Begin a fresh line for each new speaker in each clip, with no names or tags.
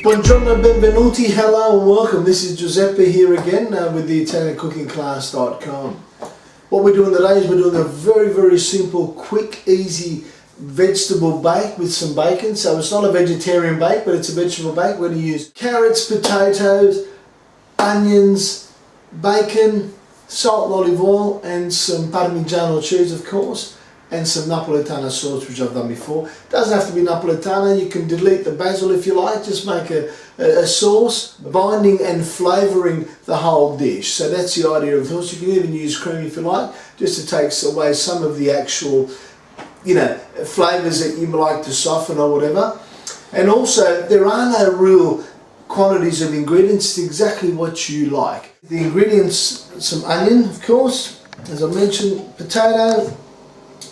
Buongiorno, benvenuti, hello and welcome. This is Giuseppe here again with the ItalianCookingClass.com. What we're doing today is we're doing a very simple, quick, easy vegetable bake with some bacon. So it's not a vegetarian bake, but it's a vegetable bake. We're going to use carrots, potatoes, onions, bacon, salt and olive oil, and some Parmesan cheese, of course, and some Napoletana sauce, which I've done before. Doesn't have to be Napoletana, you can delete the basil if you like, just make a sauce, binding and flavouring the whole dish. So that's the idea of the sauce. You can even use cream if you like, just to take away some of the actual, flavours that you like to soften or whatever. And also, there are no real quantities of ingredients, it's exactly what you like. The ingredients, some onion, of course, as I mentioned, potato,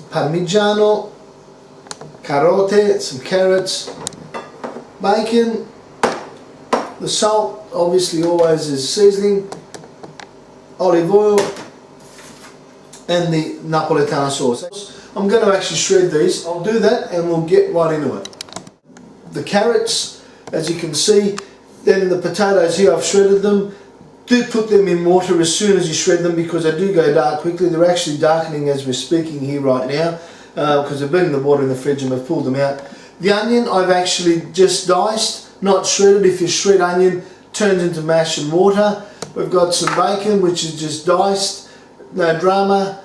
Parmigiano, carote, some carrots, bacon, the salt, obviously always is seasoning, olive oil, and the Napoletana sauce. I'm going to actually shred these. I'll do that and we'll get right into it. The carrots, as you can see, then the potatoes here, I've shredded them. Do put them in water as soon as you shred them because they do go dark quickly. They're actually darkening as we're speaking here right now because they've been in the water in the fridge and we've pulled them out. The onion I've actually just diced, not shredded. If you shred onion, it turns into mash and water. We've got some bacon which is just diced, no drama.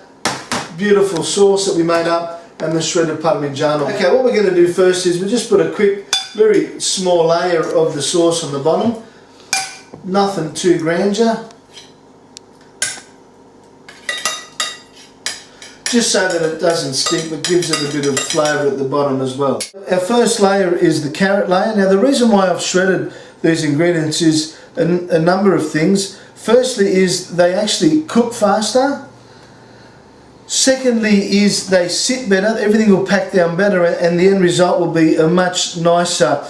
Beautiful sauce that we made up, and the shredded Parmigiano. Okay, what we're going to do first is we just put a quick, very small layer of the sauce on the bottom. Nothing too grandeur, just so that it doesn't stick, but gives it a bit of flavour at the bottom as well. Our first layer is the carrot layer. Now the reason why I've shredded these ingredients is a number of things. Firstly is they actually cook faster. Secondly is they sit better, everything will pack down better, and the end result will be a much nicer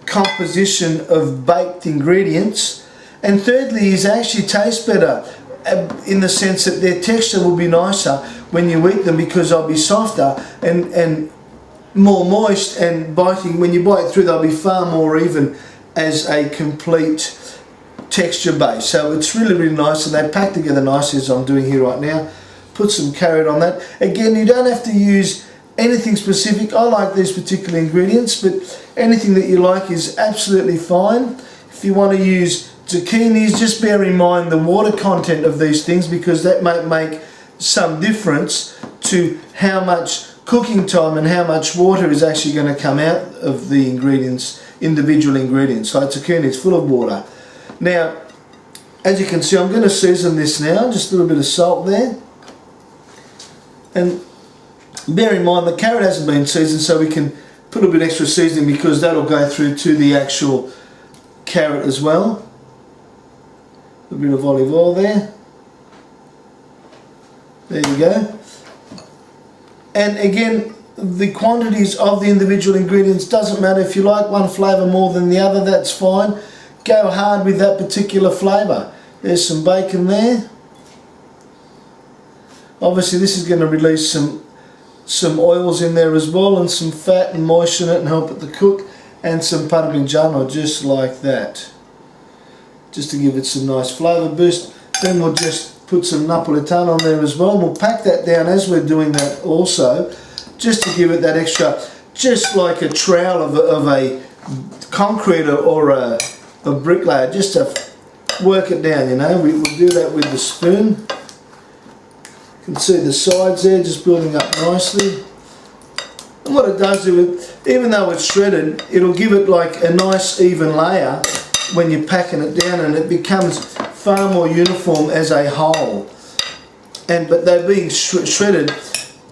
composition of baked ingredients. And thirdly is they actually taste better in the sense that their texture will be nicer when you eat them because they'll be softer and more moist and biting. When you bite through they'll be far more even as a complete texture base. So it's really nice and they pack together nicely as I'm doing here right now. Put some carrot on that. Again, you don't have to use anything specific. I like these particular ingredients, but anything that you like is absolutely fine. If you want to use zucchinis, just bear in mind the water content of these things because that might make some difference to how much cooking time and how much water is actually going to come out of the ingredients, individual ingredients. So zucchini is full of water. Now, as you can see, I'm going to season this now, just a little bit of salt there. And bear in mind the carrot hasn't been seasoned, so we can put a bit extra seasoning because that'll go through to the actual carrot as well. A bit of olive oil there. There you go. And again, the quantities of the individual ingredients doesn't matter. If you like one flavour more than the other, that's fine. Go hard with that particular flavour. There's some bacon there. Obviously this is going to release some oils in there as well and some fat and moisten it and help it to cook, and some Parmigiano just like that, just to give it some nice flavour boost. Then we'll just put some Napoletana on there as well, and we'll pack that down as we're doing that also, just to give it that extra, just like a trowel of a concrete or a bricklayer, just to work it down, We'll do that with the spoon. You can see the sides there just building up nicely. And what it does is, even though it's shredded, it'll give it like a nice even layer when you're packing it down, and it becomes far more uniform as a whole. But they're being shredded,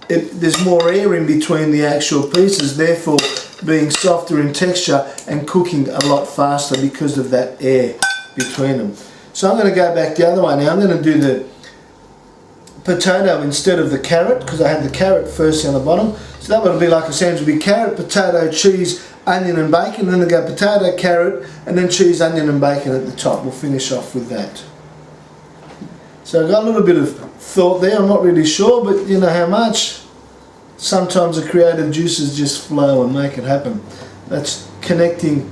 there's more air in between the actual pieces, therefore being softer in texture and cooking a lot faster because of that air between them. So I'm going to go back the other way now. I'm going to do the potato instead of the carrot because I had the carrot first on the bottom. So that would be like a sandwich, would be carrot, potato, cheese, onion and bacon. And then I go potato, carrot, and then cheese, onion and bacon at the top. We'll finish off with that. So I've got a little bit of thought there. I'm not really sure, but you know how much. Sometimes the creative juices just flow and make it happen. That's connecting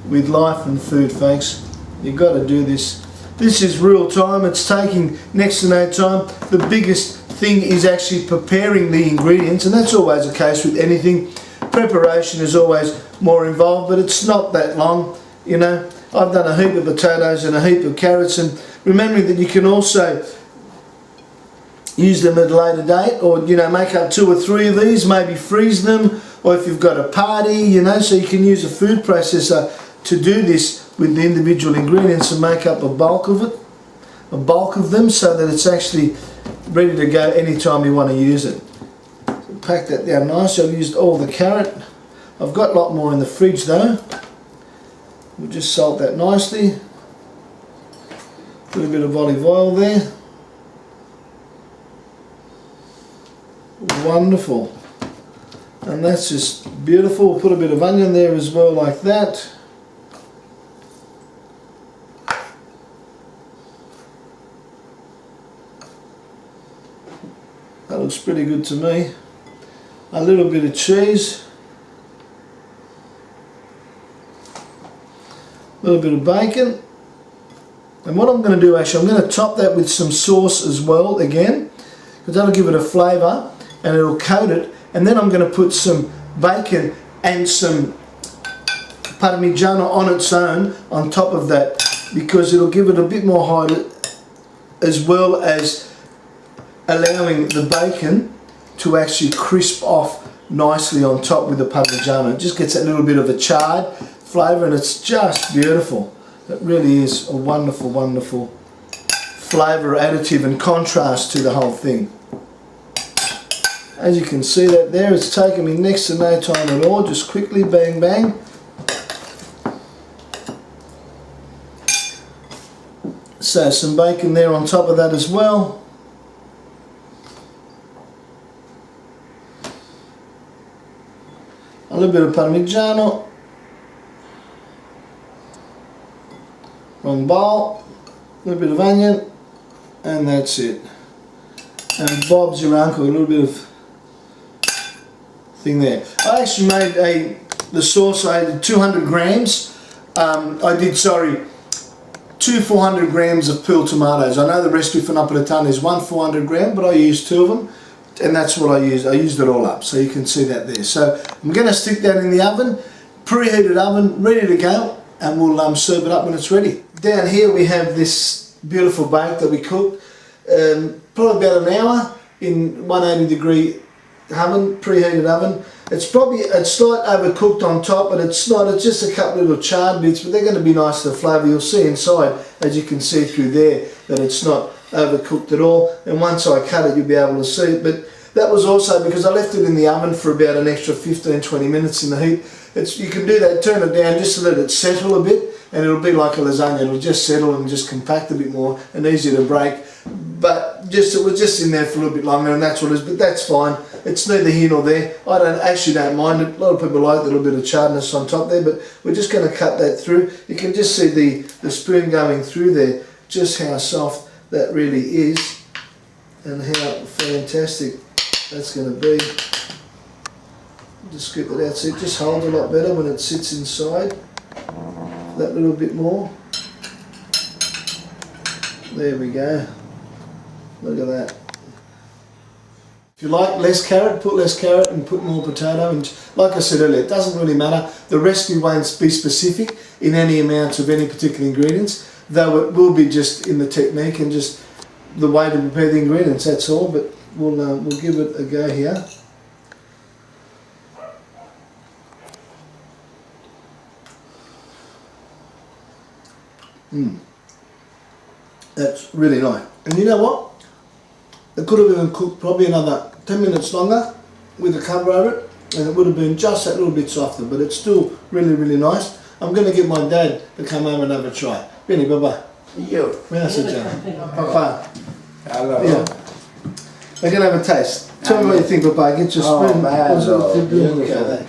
with life and food, folks. You've got to do this. This is real time. It's taking next to no time. The biggest thing is actually preparing the ingredients, and that's always the case with anything. Preparation is always more involved, but it's not that long, you know. I've done a heap of potatoes and a heap of carrots, and remembering that you can also use them at a later date, or you know, make up 2 or 3 of these, maybe freeze them, or if you've got a party, you know, so you can use a food processor to do this with the individual ingredients and make up a bulk of it, a bulk of them, so that it's actually ready to go anytime you want to use it. So pack that down nice. I've used all the carrot. I've got a lot more in the fridge though. We'll just salt that nicely. A little bit of olive oil there. Wonderful. And that's just beautiful. We'll put a bit of onion there as well, like that. That looks pretty good to me. A little bit of cheese. A little bit of bacon. And what I'm going to do, actually, I'm going to top that with some sauce as well again, because that'll give it a flavour and it'll coat it. And then I'm going to put some bacon and some Parmigiano on its own on top of that, because it'll give it a bit more height, as well as allowing the bacon to actually crisp off nicely on top with the Parmigiano. It just gets that little bit of a charred flavour, and it's just beautiful. It really is a wonderful, wonderful flavour additive and contrast to the whole thing. As you can see that there, it's taken me next to no time at all, just quickly, bang bang. So some bacon there on top of that as well. A little bit of Parmigiano. Wrong bowl. A little bit of onion. And that's it. And Bob's your uncle, a little bit of thing there. I actually made the sauce. I did 200 grams. I did 2 400 grams of peeled tomatoes. I know the recipe for Napoletana is 1 400 gram, but I used 2 of them, and that's what I used. I used it all up, so you can see that there. So I'm going to stick that in the oven, preheated oven, ready to go, and we'll serve it up when it's ready. Down here we have this beautiful bake that we cooked, probably about an hour in 180 degree oven, preheated oven. It's slight overcooked on top, but it's not. It's just a couple of little charred bits, but they're going to be nice to the flavour. You'll see inside, as you can see through there, that it's not overcooked at all. And once I cut it, you'll be able to see it. But that was also because I left it in the oven for about an extra 15-20 minutes in the heat. You can do that, turn it down just to let it settle a bit, and it'll be like a lasagna. It'll just settle and just compact a bit more and easier to break. But it was just in there for a little bit longer, and that's what it is. But that's fine. It's neither here nor there. I don't mind it. A lot of people like a little bit of charredness on top there, but we're just going to cut that through. You can just see the spoon going through there, just how soft that really is, and how fantastic that's going to be. Just scoop it out so it just holds a lot better when it sits inside. That little bit more. There we go. Look at that. If you like less carrot, put less carrot and put more potato. And like I said earlier, it doesn't really matter. The recipe won't be specific in any amounts of any particular ingredients, though it will be just in the technique and just the way to prepare the ingredients, that's all. But we'll give it a go here. That's really nice. And you know what? It could have even cooked probably another 10 minutes longer with a cover over it, and it would have been just that little bit softer, but it's still really, really nice. I'm going to get my dad to come over and have a try. Benny, bye-bye.
You.
Papa.
Hello.
Yeah. We're going to have a taste. Tell me what you think, Papa. Get your spoon.
Okay.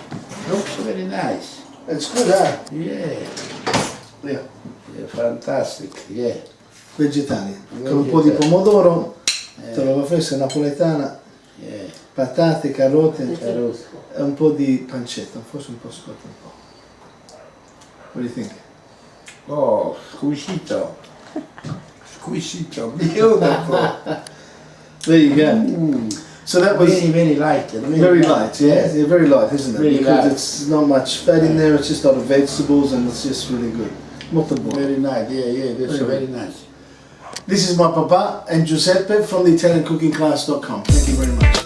Looks very nice.
It's good, huh?
Yeah.
Yeah.
Yeah, fantastic, yeah.
Vegetali. Con un po' di pomodoro, trova fresca, napoletana,
Yeah.
patate, carote
Carote.
e un po' di pancetta, forse un po' scotta un po'. do you think?
Oh, squisito. Squisito, beautiful.
There you go.
Mm.
So that was
Very, very light.
very light, yeah? Yeah, very light, isn't it?
Very
Because
light.
it's not much fat in there, it's just a lot of vegetables and it's just really good. Molto buono.
Very nice, yeah, that's
Very
very nice.
This is my papa and Giuseppe from the ItalianCookingClass.com. Thank you very much.